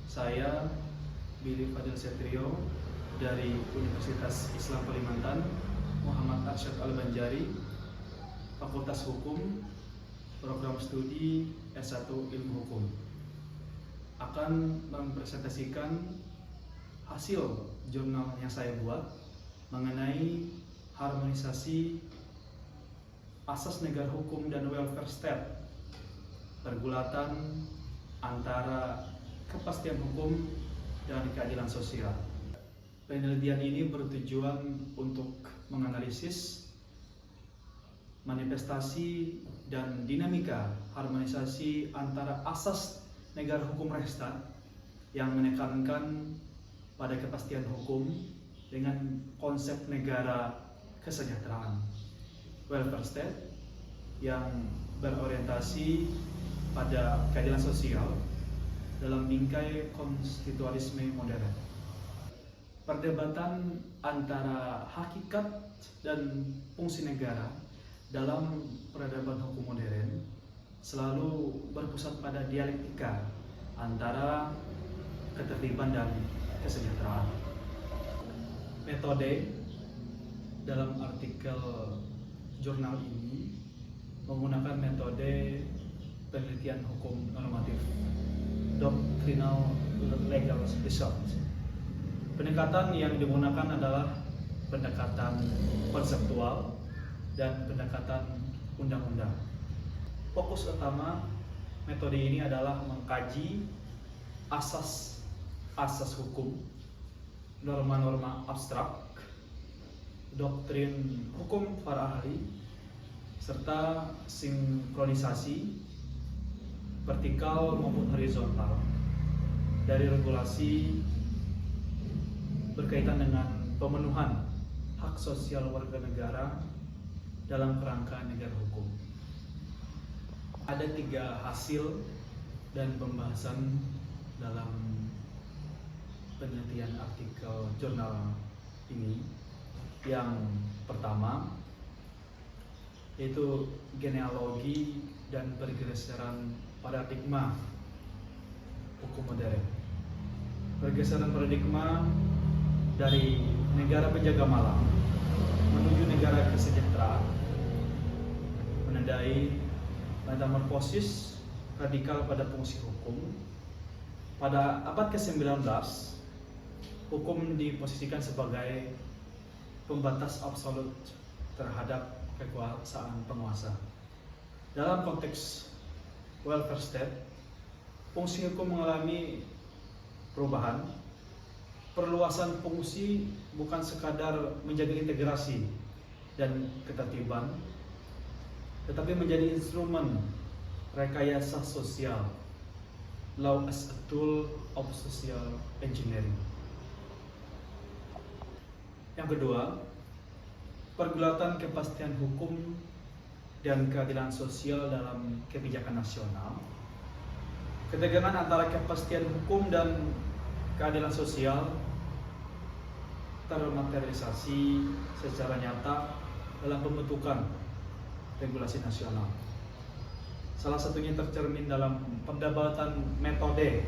Saya Billy Fadil Setrio dari Universitas Islam Kalimantan, Muhammad Arsyad Al-Banjari, Fakultas Hukum, Program Studi S1 Ilmu Hukum, akan mempresentasikan hasil jurnal yang saya buat mengenai harmonisasi asas negara hukum dan welfare state, pergulatan antara kepastian hukum dan keadilan sosial. Penelitian ini bertujuan untuk menganalisis manifestasi dan dinamika harmonisasi antara asas negara hukum Reichstag yang menekankan pada kepastian hukum dengan konsep negara kesejahteraan, welfare state yang berorientasi pada keadilan sosial dalam bingkai konstitualisme modern. Perdebatan antara hakikat dan fungsi negara dalam peradaban hukum modern selalu berpusat pada dialektika antara ketertiban dan kesejahteraan. Metode dalam artikel jurnal ini menggunakan metode penelitian hukum normatif, doctrinal legal research. Pendekatan yang digunakan adalah pendekatan konseptual dan pendekatan undang-undang. Fokus utama metode ini adalah mengkaji asas hukum, norma-norma abstrak, doktrin hukum para ahli, serta sinkronisasi vertikal maupun horizontal dari regulasi berkaitan dengan pemenuhan hak sosial warga negara dalam kerangka negara hukum. Ada 3 hasil dan pembahasan dalam penelitian artikel jurnal ini. Yang pertama yaitu genealogi dan pergeseran paradigma hukum modern. Pergeseran paradigma dari negara penjaga malam menuju negara kesejahteraan menandai metamorfosis radikal pada fungsi hukum. Pada abad ke-19, hukum diposisikan sebagai pembatas absolut terhadap kekuasaan penguasa. Dalam konteks welfare state, fungsi hukum mengalami perubahan. Perluasan fungsi bukan sekadar menjaga integrasi dan ketertiban, tetapi menjadi instrumen rekayasa sosial, law as a tool of social engineering. Yang kedua, pergulatan kepastian hukum dan keadilan sosial dalam kebijakan nasional. Ketegangan antara kepastian hukum dan keadilan sosial termaterialisasi secara nyata dalam pembentukan regulasi nasional. Salah satunya tercermin dalam perdebatan metode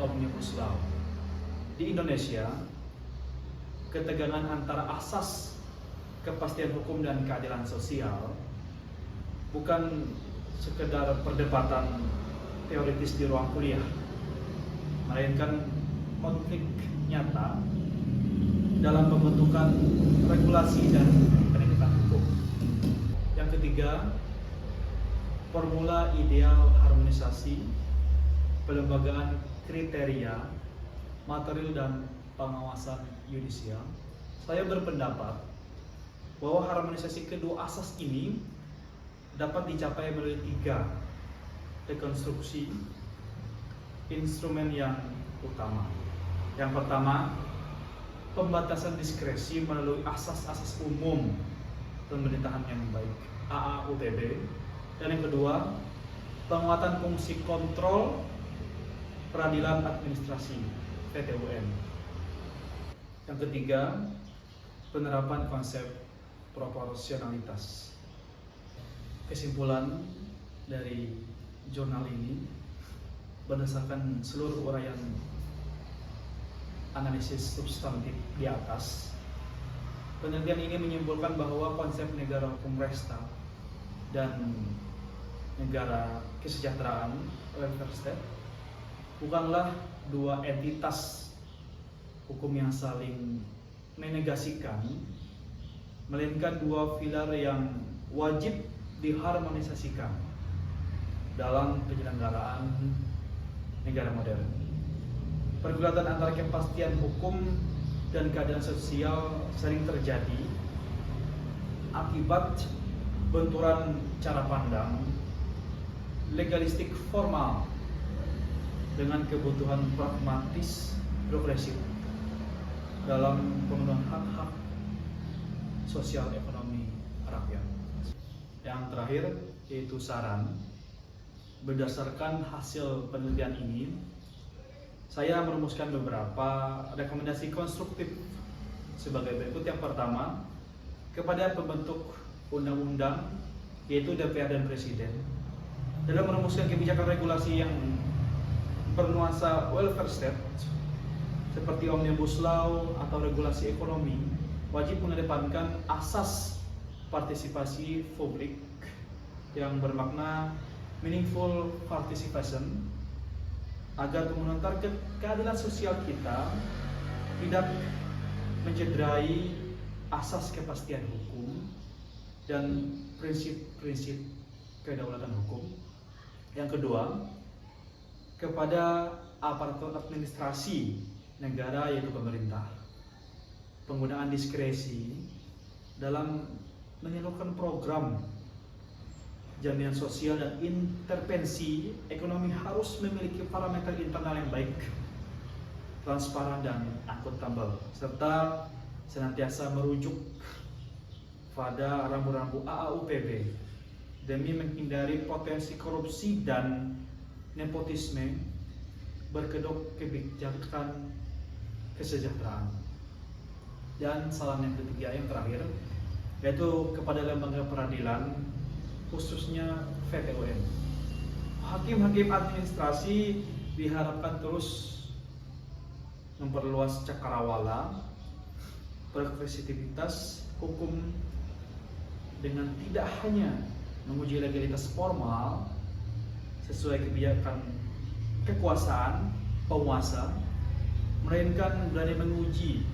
Omnibus Law. Di Indonesia, ketegangan antara asas kepastian hukum dan keadilan sosial bukan sekedar perdebatan teoritis di ruang kuliah, melainkan konflik nyata dalam pembentukan regulasi dan penegakan hukum. Yang ketiga, formula ideal harmonisasi, pelembagaan kriteria, material dan pengawasan yudisial. Saya berpendapat bahwa harmonisasi kedua asas ini dapat dicapai melalui 3 rekonstruksi instrumen yang utama. Yang pertama, pembatasan diskresi melalui asas-asas umum pemerintahan yang baik, AAUTB. Dan yang kedua, penguatan fungsi kontrol peradilan administrasi, PTUN. Yang ketiga, penerapan konsep proporsionalitas. Kesimpulan dari jurnal ini berdasarkan seluruh uraian analisis substantif di atas, penelitian ini menyimpulkan bahwa konsep negara hukum resta dan negara kesejahteraan welfare state bukanlah dua entitas hukum yang saling menegasikan, melainkan dua pilar yang wajib diharmonisasikan dalam penyelenggaraan negara modern. Pergulatan antara kepastian hukum dan keadilan sosial sering terjadi akibat benturan cara pandang legalistik formal dengan kebutuhan pragmatis progresif dalam pemenuhan hak-hak sosial ekonomi rakyat. Yang terakhir yaitu saran. Berdasarkan hasil penelitian ini, saya merumuskan beberapa rekomendasi konstruktif sebagai berikut. Yang pertama, kepada pembentuk undang-undang yaitu DPR dan Presiden, dalam merumuskan kebijakan regulasi yang bernuansa welfare state seperti Omnibus Law atau regulasi ekonomi, wajib mengedepankan asas partisipasi publik yang bermakna meaningful participation agar pemenuhan target keadilan sosial kita tidak mencederai asas kepastian hukum dan prinsip-prinsip kedaulatan hukum. Yang kedua, kepada aparatur administrasi negara yaitu pemerintah, penggunaan diskresi dalam menyalurkan program jaminan sosial dan intervensi ekonomi harus memiliki parameter internal yang baik, transparan dan akuntabel, serta senantiasa merujuk pada rambu-rambu AAUPB demi menghindari potensi korupsi dan nepotisme berkedok kebijakan kesejahteraan. Dan saran yang ketiga, yang terakhir, yaitu kepada lembaga peradilan khususnya VTUN. Hakim-hakim administrasi diharapkan terus memperluas cakrawala progresivitas hukum dengan tidak hanya menguji legalitas formal sesuai kebijakan kekuasaan penguasa, melainkan berani menguji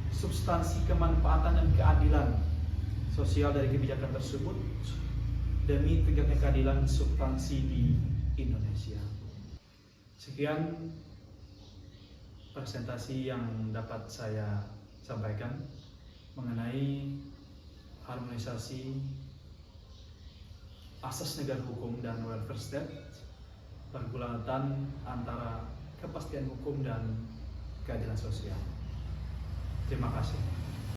substansi kemanfaatan dan keadilan sosial dari kebijakan tersebut demi tegaknya keadilan substansi di Indonesia. Sekian presentasi yang dapat saya sampaikan mengenai harmonisasi asas negara hukum dan welfare state, pergulatan antara kepastian hukum dan keadilan sosial. Terima kasih.